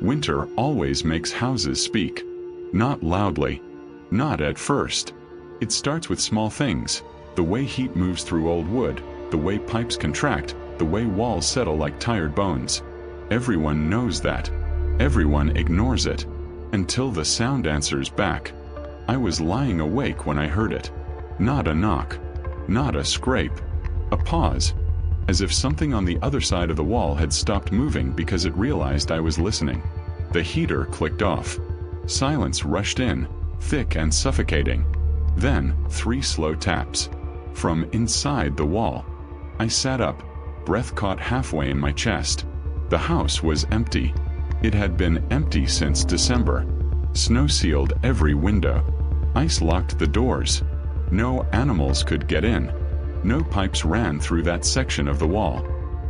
Winter always makes houses speak. Not loudly. Not at first. It starts with small things. The way heat moves through old wood, the way pipes contract, the way walls settle like tired bones. Everyone knows that. Everyone ignores it. Until the sound answers back. I was lying awake when I heard it. Not a knock. Not a scrape. A pause. As if something on the other side of the wall had stopped moving because it realized I was listening. The heater clicked off. Silence rushed in, thick and suffocating. Then, 3 slow taps. From inside the wall. I sat up, breath caught halfway in my chest. The house was empty. It had been empty since December. Snow sealed every window. Ice locked the doors. No animals could get in. No pipes ran through that section of the wall.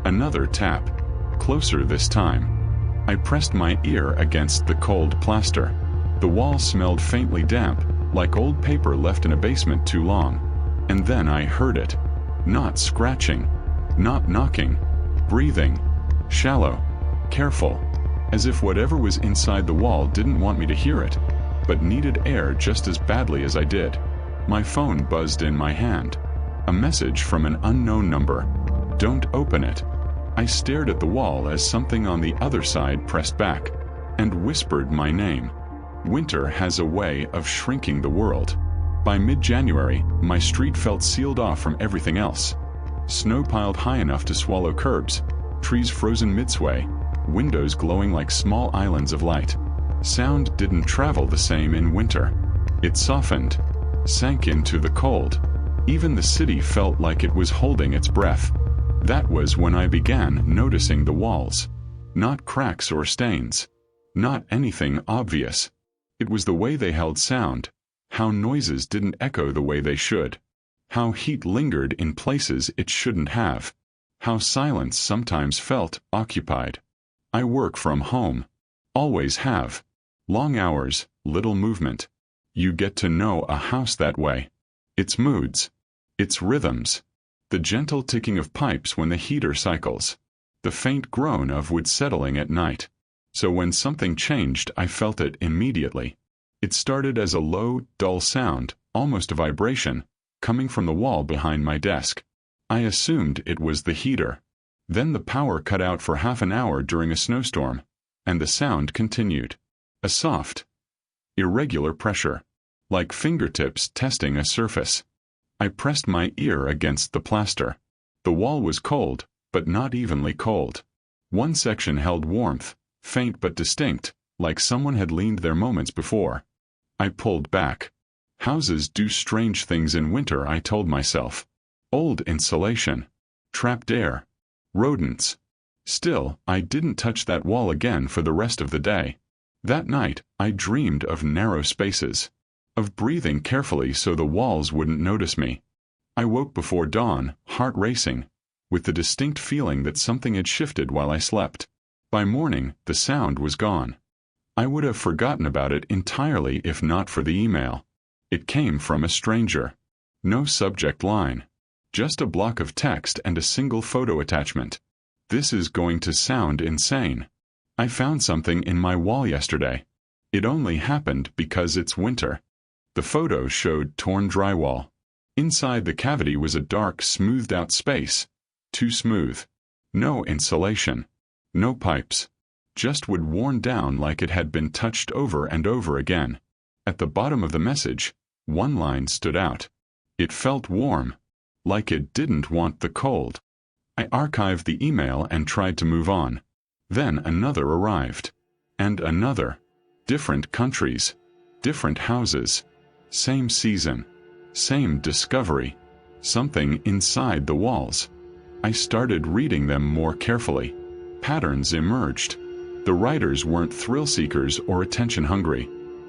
Another tap. Closer this time. I pressed my ear against the cold plaster. The wall smelled faintly damp, like old paper left in a basement too long. And then I heard it. Not scratching. Not knocking. Breathing. Shallow. Careful. As if whatever was inside the wall didn't want me to hear it, but needed air just as badly as I did. My phone buzzed in my hand. A message from an unknown number. Don't open it. I stared at the wall as something on the other side pressed back, and whispered my name. Winter has a way of shrinking the world. By mid-January, my street felt sealed off from everything else. Snow piled high enough to swallow curbs, trees frozen mid-sway, windows glowing like small islands of light. Sound didn't travel the same in winter. It softened, sank into the cold. Even the city felt like it was holding its breath. That was when I began noticing the walls. Not cracks or stains. Not anything obvious. It was the way they held sound. How noises didn't echo the way they should. How heat lingered in places it shouldn't have. How silence sometimes felt occupied. I work from home. Always have. Long hours, little movement. You get to know a house that way. Its moods. Its rhythms. The gentle ticking of pipes when the heater cycles. The faint groan of wood settling at night. So when something changed, I felt it immediately. It started as a low, dull sound, almost a vibration, coming from the wall behind my desk. I assumed it was the heater. Then the power cut out for half an hour during a snowstorm, and the sound continued. A soft, irregular pressure, like fingertips testing a surface. I pressed my ear against the plaster. The wall was cold, but not evenly cold. One section held warmth, faint but distinct, like someone had leaned there moments before. I pulled back. Houses do strange things in winter, I told myself. Old insulation. Trapped air. Rodents. Still, I didn't touch that wall again for the rest of the day. That night, I dreamed of narrow spaces. Of breathing carefully so the walls wouldn't notice me. I woke before dawn, heart racing, with the distinct feeling that something had shifted while I slept. By morning, the sound was gone. I would have forgotten about it entirely if not for the email. It came from a stranger. No subject line. Just a block of text and a single photo attachment. This is going to sound insane. I found something in my wall yesterday. It only happened because it's winter. The photo showed torn drywall. Inside the cavity was a dark, smoothed-out space. Too smooth. No insulation. No pipes. Just wood worn down like it had been touched over and over again. At the bottom of the message, one line stood out. It felt warm. Like it didn't want the cold. I archived the email and tried to move on. Then another arrived. And another. Different countries. Different houses. Same season. Same discovery. Something inside the walls. I started reading them more carefully. Patterns emerged. The writers weren't thrill-seekers or attention-hungry.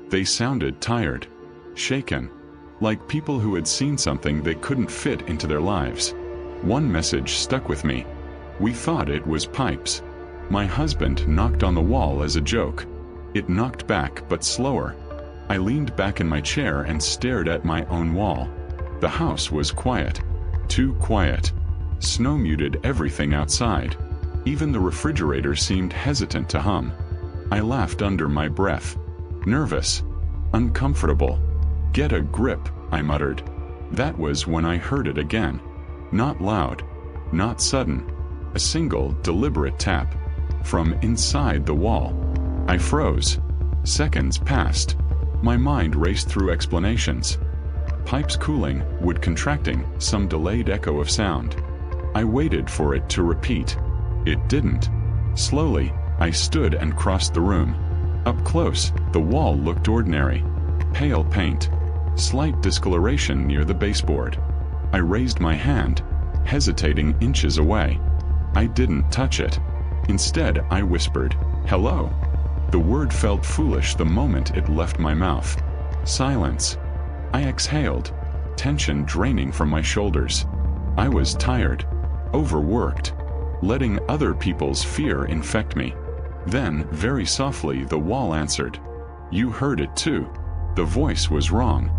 They sounded tired. Shaken. Like people who had seen something they couldn't fit into their lives. One message stuck with me. We thought it was pipes. My husband knocked on the wall as a joke. It knocked back, but slower. I leaned back in my chair and stared at my own wall. The house was quiet. Too quiet. Snow muted everything outside. Even the refrigerator seemed hesitant to hum. I laughed under my breath. Nervous. Uncomfortable. Get a grip, I muttered. That was when I heard it again. Not loud. Not sudden. A single, deliberate tap. From inside the wall. I froze. Seconds passed. My mind raced through explanations. Pipes cooling, wood contracting, some delayed echo of sound. I waited for it to repeat. It didn't. Slowly, I stood and crossed the room. Up close, the wall looked ordinary. Pale paint. Slight discoloration near the baseboard. I raised my hand, hesitating inches away. I didn't touch it. Instead, I whispered, "Hello." The word felt foolish the moment it left my mouth. Silence. I exhaled, tension draining from my shoulders. I was tired, overworked, letting other people's fear infect me. Then, very softly, the wall answered. You heard it too. The voice was wrong.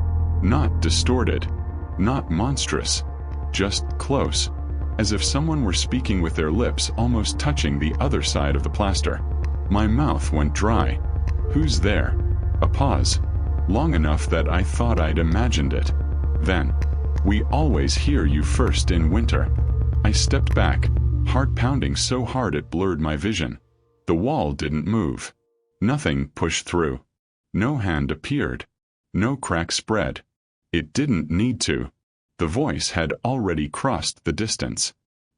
Not distorted. Not monstrous. Just close. As if someone were speaking with their lips almost touching the other side of the plaster. My mouth went dry. Who's there? A pause. Long enough that I thought I'd imagined it. Then, we always hear you first in winter. I stepped back, heart pounding so hard it blurred my vision. The wall didn't move. Nothing pushed through. No hand appeared. No crack spread. It didn't need to. The voice had already crossed the distance.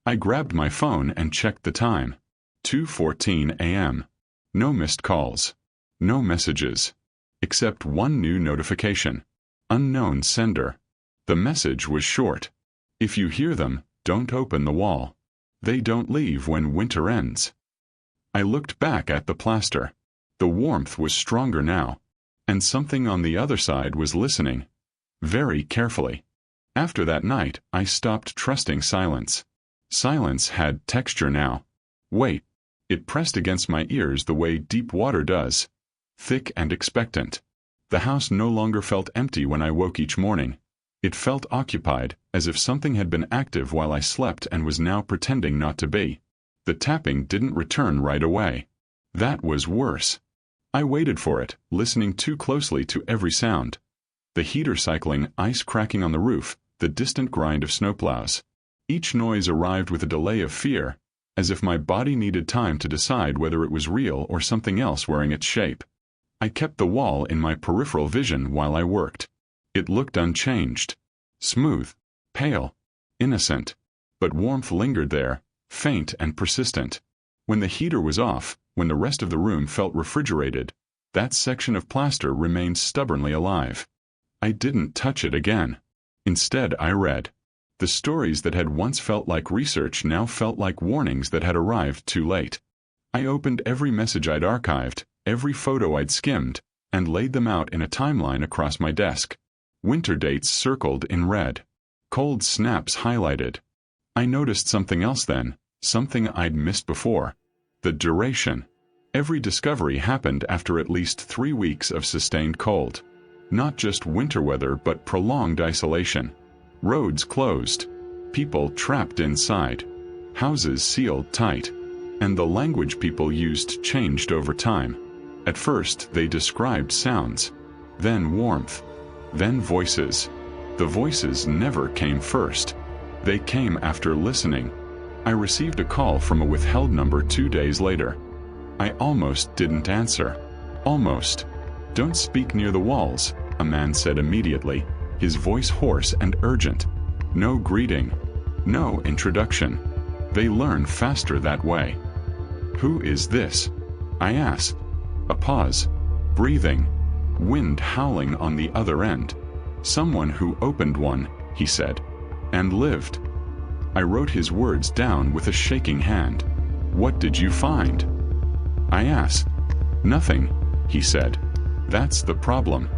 I grabbed my phone and checked the time. 2:14 a.m. No missed calls. No messages. Except one new notification. Unknown sender. The message was short. If you hear them, don't open the wall. They don't leave when winter ends. I looked back at the plaster. The warmth was stronger now. And something on the other side was listening. Very carefully. After that night, I stopped trusting silence. Silence had texture now. Wait. It pressed against my ears the way deep water does. Thick and expectant. The house no longer felt empty when I woke each morning. It felt occupied, as if something had been active while I slept and was now pretending not to be. The tapping didn't return right away. That was worse. I waited for it, listening too closely to every sound. The heater cycling, ice cracking on the roof, the distant grind of snowplows. Each noise arrived with a delay of fear, as if my body needed time to decide whether it was real or something else wearing its shape. I kept the wall in my peripheral vision while I worked. It looked unchanged. Smooth. Pale. Innocent. But warmth lingered there, faint and persistent. When the heater was off, when the rest of the room felt refrigerated, that section of plaster remained stubbornly alive. I didn't touch it again. Instead, I read. The stories that had once felt like research now felt like warnings that had arrived too late. I opened every message I'd archived, every photo I'd skimmed, and laid them out in a timeline across my desk. Winter dates circled in red. Cold snaps highlighted. I noticed something else then, something I'd missed before. The duration. Every discovery happened after at least 3 weeks of sustained cold. Not just winter weather but prolonged isolation. Roads closed. People trapped inside. Houses sealed tight. And the language people used changed over time. At first, they described sounds. Then warmth. Then voices. The voices never came first. They came after listening. I received a call from a withheld number 2 days later. I almost didn't answer. Almost. Don't speak near the walls, a man said immediately, his voice hoarse and urgent. No greeting. No introduction. They learn faster that way. Who is this? I asked. A pause. Breathing. Wind howling on the other end. Someone who opened one, he said. And lived. I wrote his words down with a shaking hand. What did you find? I asked. Nothing, he said. That's the problem.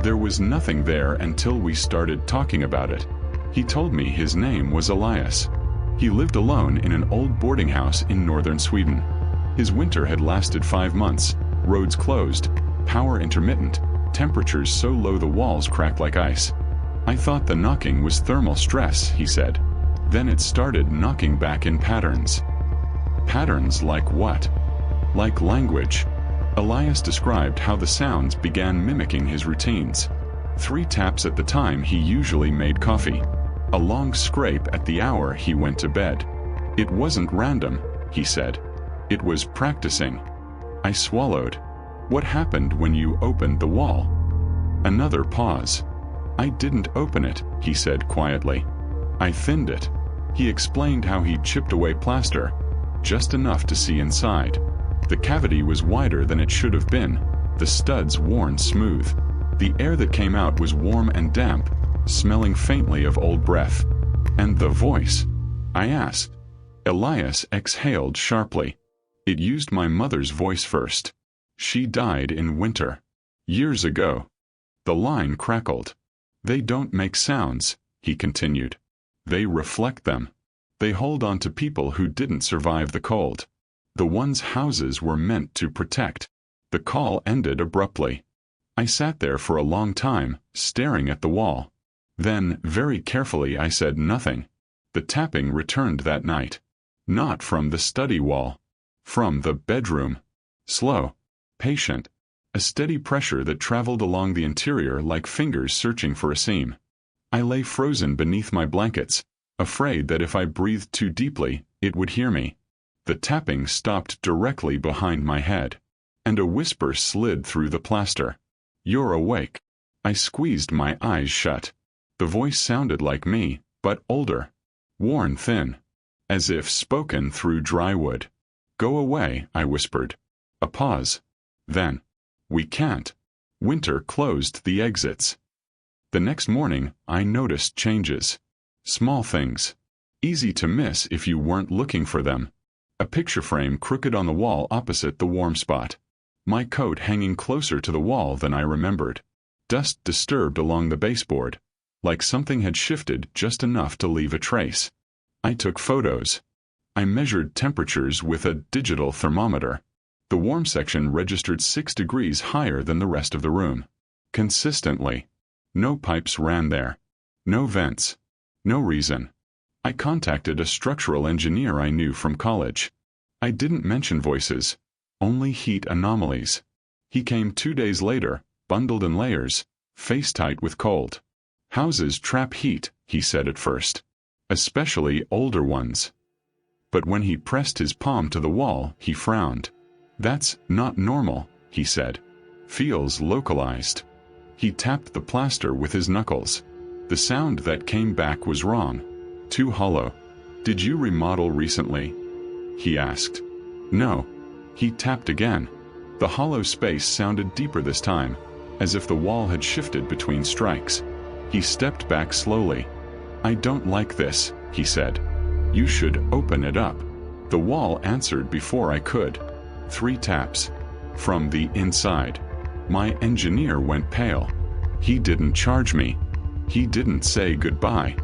There was nothing there until we started talking about it. He told me his name was Elias. He lived alone in an old boarding house in northern Sweden. His winter had lasted 5 months, roads closed, power intermittent, temperatures so low the walls cracked like ice. I thought the knocking was thermal stress, he said. Then it started knocking back in patterns. Patterns like what? Like language. Elias described how the sounds began mimicking his routines. 3 taps at the time he usually made coffee. A long scrape at the hour he went to bed. It wasn't random, he said. It was practicing. I swallowed. What happened when you opened the wall? Another pause. I didn't open it, he said quietly. I thinned it. He explained how he'd chipped away plaster, just enough to see inside. The cavity was wider than it should have been, the studs worn smooth. The air that came out was warm and damp, smelling faintly of old breath. And the voice? I asked. Elias exhaled sharply. It used my mother's voice first. She died in winter. Years ago. The line crackled. They don't make sounds, he continued. They reflect them. They hold on to people who didn't survive the cold. The ones houses were meant to protect. The call ended abruptly. I sat there for a long time, staring at the wall. Then, very carefully, I said nothing. The tapping returned that night. Not from the study wall. From the bedroom. Slow. Patient. A steady pressure that traveled along the interior like fingers searching for a seam. I lay frozen beneath my blankets, afraid that if I breathed too deeply, it would hear me. The tapping stopped directly behind my head, and a whisper slid through the plaster. You're awake. I squeezed my eyes shut. The voice sounded like me, but older. Worn thin. As if spoken through dry wood. Go away, I whispered. A pause. Then. We can't. Winter closed the exits. The next morning, I noticed changes. Small things. Easy to miss if you weren't looking for them. A picture frame crooked on the wall opposite the warm spot. My coat hanging closer to the wall than I remembered. Dust disturbed along the baseboard, like something had shifted just enough to leave a trace. I took photos. I measured temperatures with a digital thermometer. The warm section registered 6 degrees higher than the rest of the room. Consistently. No pipes ran there. No vents. No reason. I contacted a structural engineer I knew from college. I didn't mention voices. Only heat anomalies. He came 2 days later, bundled in layers, face tight with cold. Houses trap heat, he said at first. Especially older ones. But when he pressed his palm to the wall, he frowned. That's not normal, he said. Feels localized. He tapped the plaster with his knuckles. The sound that came back was wrong. Too hollow. Did you remodel recently? He asked. No. He tapped again. The hollow space sounded deeper this time, as if the wall had shifted between strikes. He stepped back slowly. I don't like this, he said. You should open it up. The wall answered before I could. 3 taps. From the inside. My engineer went pale. He didn't charge me. He didn't say goodbye.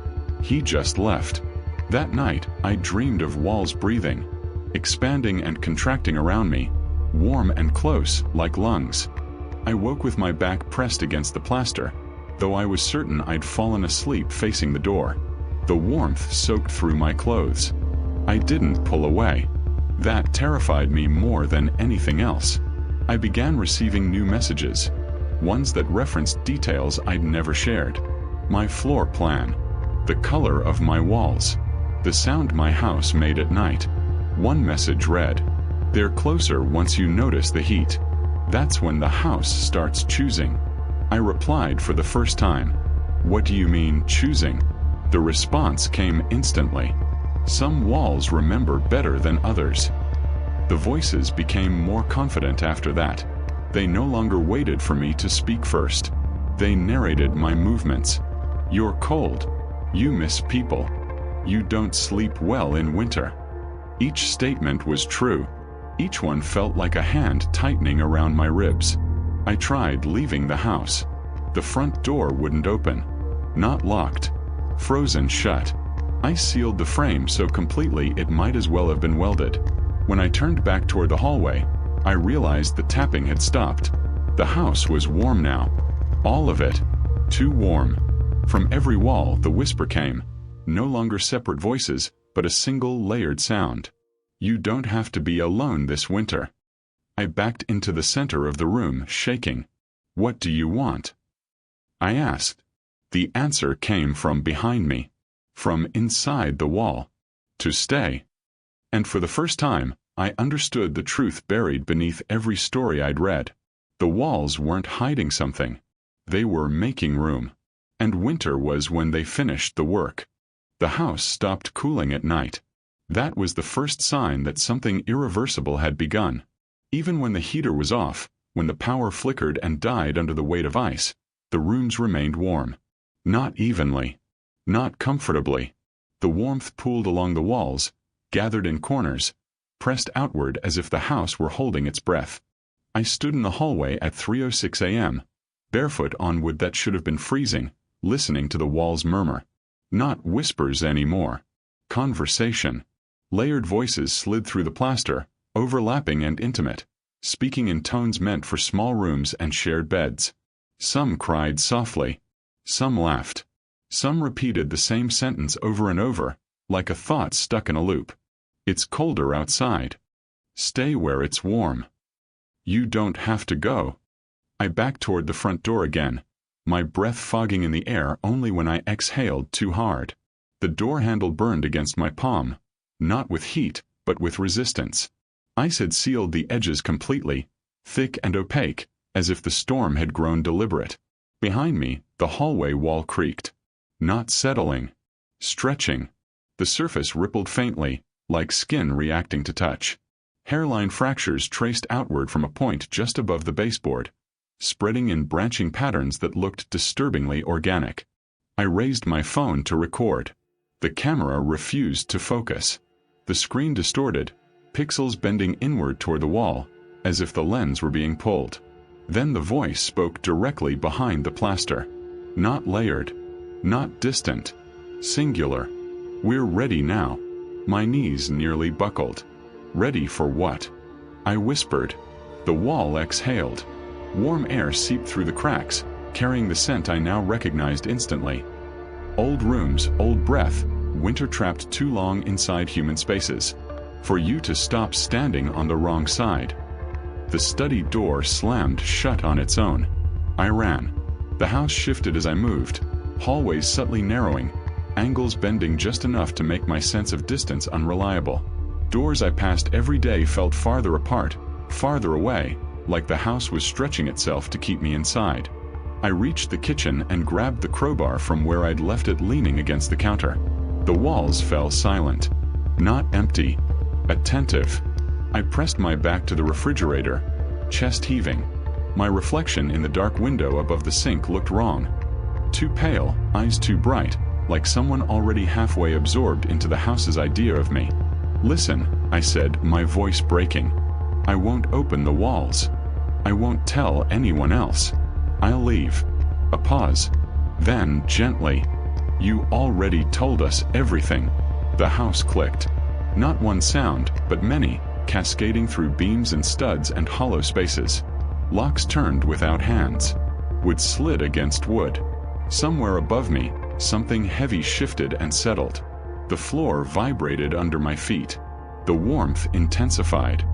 He just left. That night, I dreamed of walls breathing, expanding and contracting around me, warm and close, like lungs. I woke with my back pressed against the plaster, though I was certain I'd fallen asleep facing the door. The warmth soaked through my clothes. I didn't pull away. That terrified me more than anything else. I began receiving new messages, ones that referenced details I'd never shared. My floor plan, the color of my walls, the sound my house made at night. One message read, "They're closer once you notice the heat. That's when the house starts choosing." I replied for the first time, "What do you mean, choosing?" The response came instantly. Some walls remember better than others. The voices became more confident after that. They no longer waited for me to speak first. They narrated my movements. You're cold. You miss people. You don't sleep well in winter. Each statement was true. Each one felt like a hand tightening around my ribs. I tried leaving the house. The front door wouldn't open. Not locked. Frozen shut. I sealed the frame so completely it might as well have been welded. When I turned back toward the hallway, I realized the tapping had stopped. The house was warm now. All of it. Too warm. From every wall, the whisper came. No longer separate voices, but a single layered sound. You don't have to be alone this winter. I backed into the center of the room, shaking. "What do you want?" I asked. The answer came from behind me, from inside the wall. To stay. And for the first time, I understood the truth buried beneath every story I'd read. The walls weren't hiding something. They were making room. And winter was when they finished the work. The house stopped cooling at night. That was the first sign that something irreversible had begun. Even when the heater was off, when the power flickered and died under the weight of ice, the rooms remained warm. Not evenly. Not comfortably. The warmth pooled along the walls, gathered in corners, pressed outward as if the house were holding its breath. I stood in the hallway at 3:06 a.m., barefoot on wood that should have been freezing, listening to the walls murmur. Not whispers anymore. Conversation. Layered voices slid through the plaster, overlapping and intimate, speaking in tones meant for small rooms and shared beds. Some cried softly. Some laughed. Some repeated the same sentence over and over, like a thought stuck in a loop. "It's colder outside. Stay where it's warm. You don't have to go." I backed toward the front door again, my breath fogging in the air only when I exhaled too hard. The door handle burned against my palm, not with heat, but with resistance. Ice had sealed the edges completely, thick and opaque, as if the storm had grown deliberate. Behind me, the hallway wall creaked. Not settling. Stretching. The surface rippled faintly, like skin reacting to touch. Hairline fractures traced outward from a point just above the baseboard, spreading in branching patterns that looked disturbingly organic. I raised my phone to record. The camera refused to focus. The screen distorted, pixels bending inward toward the wall, as if the lens were being pulled. Then the voice spoke directly behind the plaster. Not layered. Not distant. Singular. "We're ready now." My knees nearly buckled. Ready for what? I whispered. The wall exhaled. Warm air seeped through the cracks, carrying the scent I now recognized instantly. Old rooms, old breath, winter trapped too long inside human spaces. For you to stop standing on the wrong side. The study door slammed shut on its own. I ran. The house shifted as I moved, hallways subtly narrowing, angles bending just enough to make my sense of distance unreliable. Doors I passed every day felt farther apart, farther away, like the house was stretching itself to keep me inside. I reached the kitchen and grabbed the crowbar from where I'd left it leaning against the counter. The walls fell silent. Not empty. Attentive. I pressed my back to the refrigerator, chest heaving. My reflection in the dark window above the sink looked wrong. Too pale, eyes too bright, like someone already halfway absorbed into the house's idea of me. "Listen," I said, my voice breaking. "I won't open the walls. I won't tell anyone else. I'll leave." A pause. Then, gently, "You already told us everything." The house clicked. Not one sound, but many, cascading through beams and studs and hollow spaces. Locks turned without hands. Wood slid against wood. Somewhere above me, something heavy shifted and settled. The floor vibrated under my feet. The warmth intensified.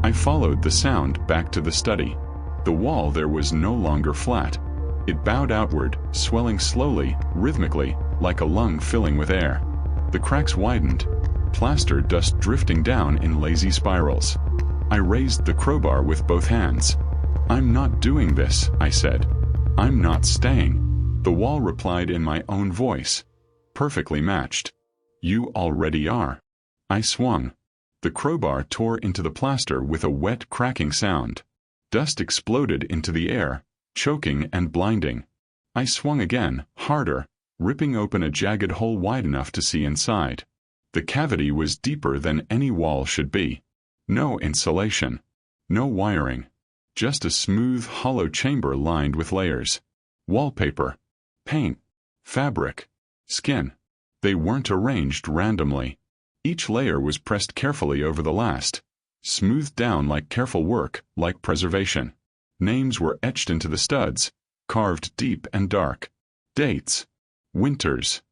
I followed the sound back to the study. The wall there was no longer flat. It bowed outward, swelling slowly, rhythmically, like a lung filling with air. The cracks widened, plaster dust drifting down in lazy spirals. I raised the crowbar with both hands. "I'm not doing this," I said. "I'm not staying." The wall replied in my own voice, perfectly matched. "You already are." I swung. The crowbar tore into the plaster with a wet, cracking sound. Dust exploded into the air, choking and blinding. I swung again, harder, ripping open a jagged hole wide enough to see inside. The cavity was deeper than any wall should be. No insulation. No wiring. Just a smooth, hollow chamber lined with layers. Wallpaper. Paint. Fabric. Skin. They weren't arranged randomly. Each layer was pressed carefully over the last, smoothed down like careful work, like preservation. Names were etched into the studs, carved deep and dark. Dates. Winters.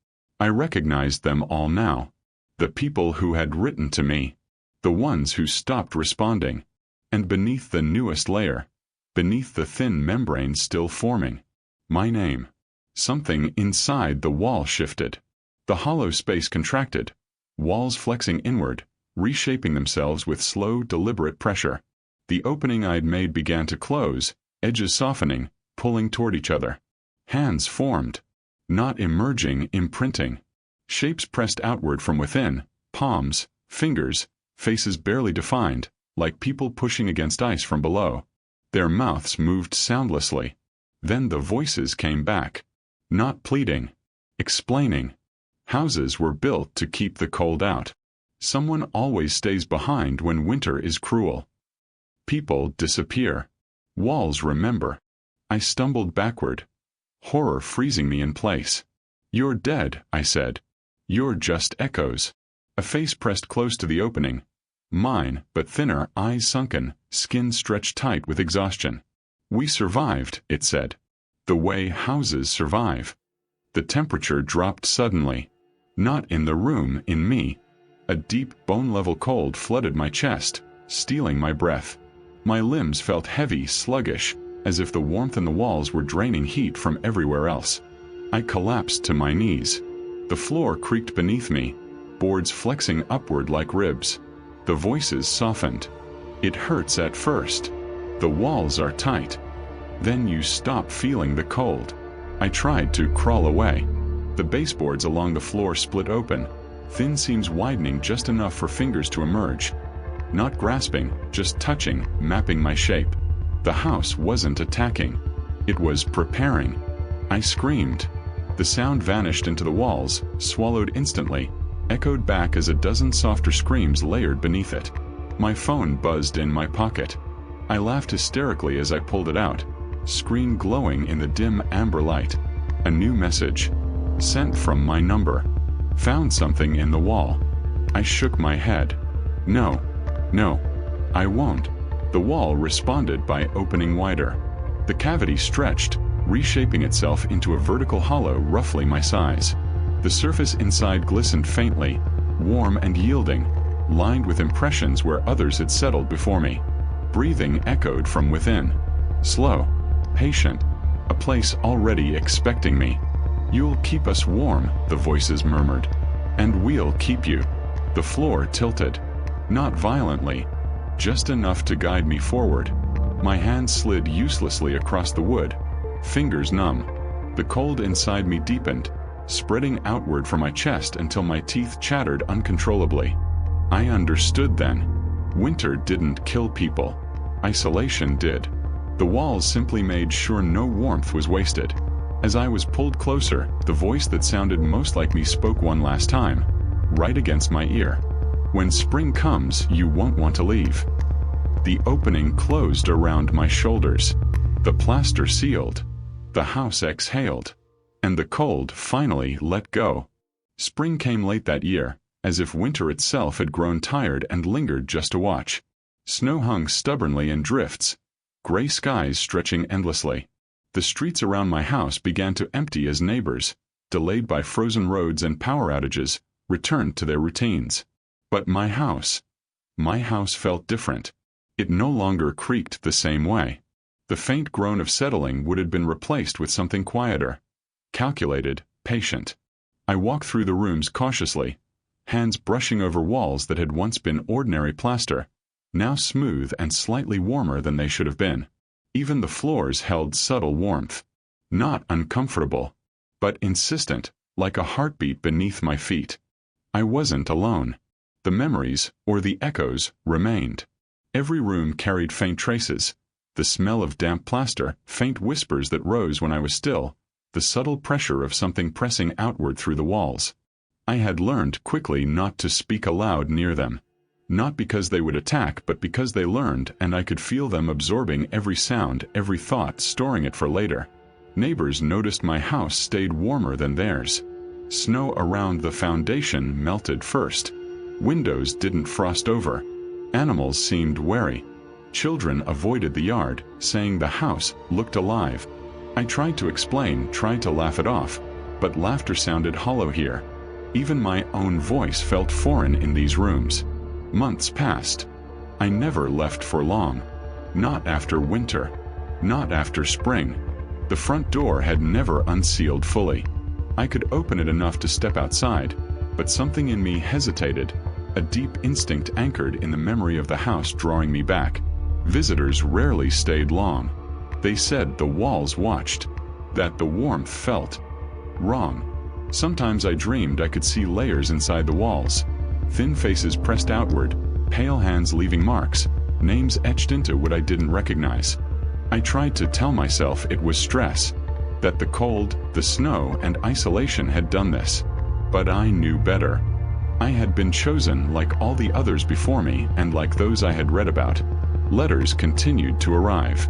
I recognized them all now. The people who had written to me. The ones who stopped responding. And beneath the newest layer, beneath the thin membrane still forming, my name. Something inside the wall shifted. The hollow space contracted, walls flexing inward, reshaping themselves with slow, deliberate pressure. The opening I'd made began to close, edges softening, pulling toward each other. Hands formed. Not emerging, imprinting. Shapes pressed outward from within, palms, fingers, faces barely defined, like people pushing against ice from below. Their mouths moved soundlessly. Then the voices came back. Not pleading. Explaining. Houses were built to keep the cold out. Someone always stays behind when winter is cruel. People disappear. Walls remember. I stumbled backward. Horror freezing me in place. You're dead, I said. You're just echoes. A face pressed close to the opening. Mine, but thinner, eyes sunken, skin stretched tight with exhaustion. We survived, it said. The way houses survive. The temperature dropped suddenly. Not in the room, in me. A deep, bone-level cold flooded my chest, stealing my breath. My limbs felt heavy, sluggish, as if the warmth in the walls were draining heat from everywhere else. I collapsed to my knees. The floor creaked beneath me, boards flexing upward like ribs. The voices softened. It hurts at first. The walls are tight. Then you stop feeling the cold. I tried to crawl away. The baseboards along the floor split open, thin seams widening just enough for fingers to emerge. Not grasping, just touching, mapping my shape. The house wasn't attacking. It was preparing. I screamed. The sound vanished into the walls, swallowed instantly, echoed back as a dozen softer screams layered beneath it. My phone buzzed in my pocket. I laughed hysterically as I pulled it out, screen glowing in the dim amber light. A new message. Sent from my number. Found something in the wall. I shook my head. No. No. I won't. The wall responded by opening wider. The cavity stretched, reshaping itself into a vertical hollow roughly my size. The surface inside glistened faintly, warm and yielding, lined with impressions where others had settled before me. Breathing echoed from within. Slow. Patient. A place already expecting me. You'll keep us warm, the voices murmured. And we'll keep you. The floor tilted. Not violently. Just enough to guide me forward. My hand slid uselessly across the wood. Fingers numb. The cold inside me deepened, spreading outward from my chest until my teeth chattered uncontrollably. I understood then. Winter didn't kill people. Isolation did. The walls simply made sure no warmth was wasted. As I was pulled closer, the voice that sounded most like me spoke one last time, right against my ear. When spring comes, you won't want to leave. The opening closed around my shoulders. The plaster sealed. The house exhaled. And the cold finally let go. Spring came late that year, as if winter itself had grown tired and lingered just to watch. Snow hung stubbornly in drifts, gray skies stretching endlessly. The streets around my house began to empty as neighbors, delayed by frozen roads and power outages, returned to their routines. But my house felt different. It no longer creaked the same way. The faint groan of settling would have been replaced with something quieter, calculated, patient. I walked through the rooms cautiously, hands brushing over walls that had once been ordinary plaster, now smooth and slightly warmer than they should have been. Even the floors held subtle warmth. Not uncomfortable, but insistent, like a heartbeat beneath my feet. I wasn't alone. The memories, or the echoes, remained. Every room carried faint traces. The smell of damp plaster, faint whispers that rose when I was still, the subtle pressure of something pressing outward through the walls. I had learned quickly not to speak aloud near them. Not because they would attack, but because they learned, and I could feel them absorbing every sound, every thought, storing it for later. Neighbors noticed my house stayed warmer than theirs. Snow around the foundation melted first. Windows didn't frost over. Animals seemed wary. Children avoided the yard, saying the house looked alive. I tried to explain, tried to laugh it off, but laughter sounded hollow here. Even my own voice felt foreign in these rooms. Months passed. I never left for long. Not after winter. Not after spring. The front door had never unsealed fully. I could open it enough to step outside, but something in me hesitated, a deep instinct anchored in the memory of the house drawing me back. Visitors rarely stayed long. They said the walls watched, that the warmth felt. Wrong. Sometimes I dreamed I could see layers inside the walls, thin faces pressed outward, pale hands leaving marks, names etched into what I didn't recognize. I tried to tell myself it was stress, that the cold, the snow, and isolation had done this. But I knew better. I had been chosen like all the others before me and like those I had read about. Letters continued to arrive.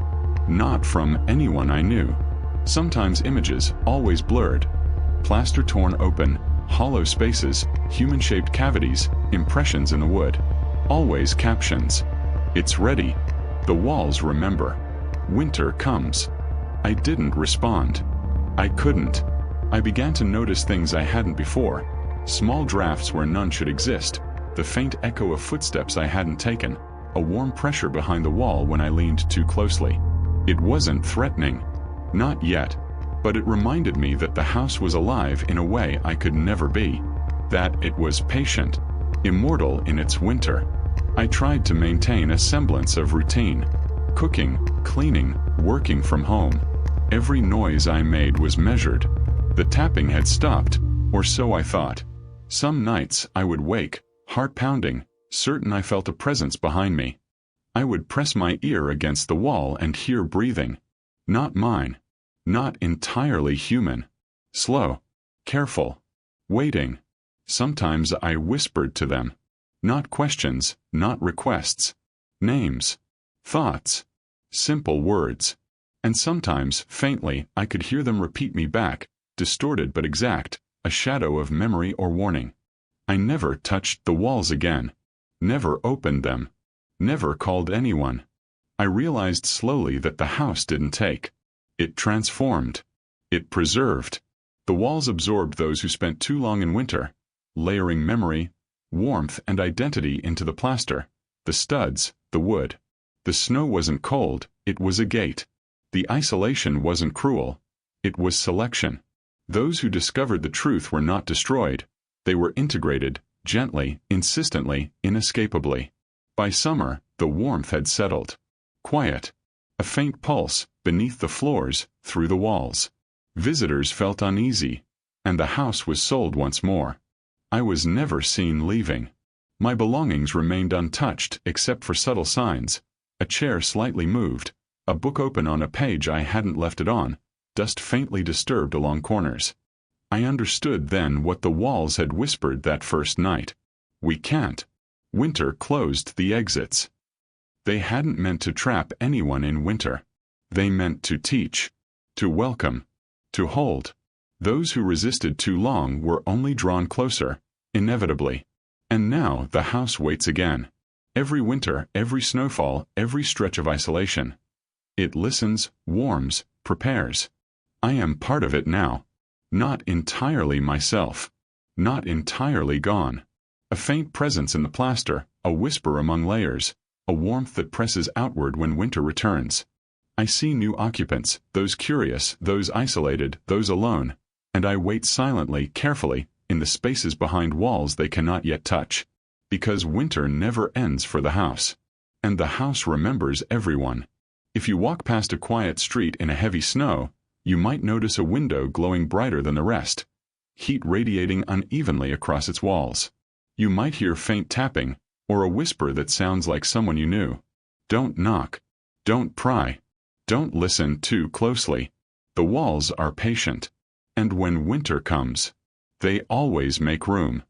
Not from anyone I knew. Sometimes images, always blurred. Plaster torn open, hollow spaces, human-shaped cavities, impressions in the wood. Always captions. It's ready. The walls remember. Winter comes. I didn't respond. I couldn't. I began to notice things I hadn't before. Small drafts where none should exist. The faint echo of footsteps I hadn't taken. A warm pressure behind the wall when I leaned too closely. It wasn't threatening. Not yet. But it reminded me that the house was alive in a way I could never be. That it was patient. Immortal in its winter. I tried to maintain a semblance of routine. Cooking, cleaning, working from home. Every noise I made was measured. The tapping had stopped, or so I thought. Some nights I would wake, heart pounding, certain I felt a presence behind me. I would press my ear against the wall and hear breathing. Not mine. Not entirely human. Slow. Careful. Waiting. Sometimes I whispered to them. Not questions, not requests. Names. Thoughts. Simple words. And sometimes, faintly, I could hear them repeat me back, distorted but exact, a shadow of memory or warning. I never touched the walls again. Never opened them. Never called anyone. I realized slowly that the house didn't take. It transformed. It preserved. The walls absorbed those who spent too long in winter, layering memory, warmth, and identity into the plaster, the studs, the wood. The snow wasn't cold, it was a gate. The isolation wasn't cruel, it was selection. Those who discovered the truth were not destroyed. They were integrated, gently, insistently, inescapably. By summer, the warmth had settled. Quiet. A faint pulse, beneath the floors, through the walls. Visitors felt uneasy, and the house was sold once more. I was never seen leaving. My belongings remained untouched except for subtle signs. A chair slightly moved, a book open on a page I hadn't left it on, dust faintly disturbed along corners. I understood then what the walls had whispered that first night. We can't. Winter closed the exits. They hadn't meant to trap anyone in winter. They meant to teach, to welcome, to hold. Those who resisted too long were only drawn closer, inevitably. And now the house waits again. Every winter, every snowfall, every stretch of isolation. It listens, warms, prepares. I am part of it now. Not entirely myself. Not entirely gone. A faint presence in the plaster, a whisper among layers, a warmth that presses outward when winter returns. I see new occupants, those curious, those isolated, those alone, and I wait silently, carefully, in the spaces behind walls they cannot yet touch. Because winter never ends for the house. And the house remembers everyone. If you walk past a quiet street in a heavy snow, you might notice a window glowing brighter than the rest, heat radiating unevenly across its walls. You might hear faint tapping, or a whisper that sounds like someone you knew. Don't knock. Don't pry. Don't listen too closely. The walls are patient. And when winter comes, they always make room.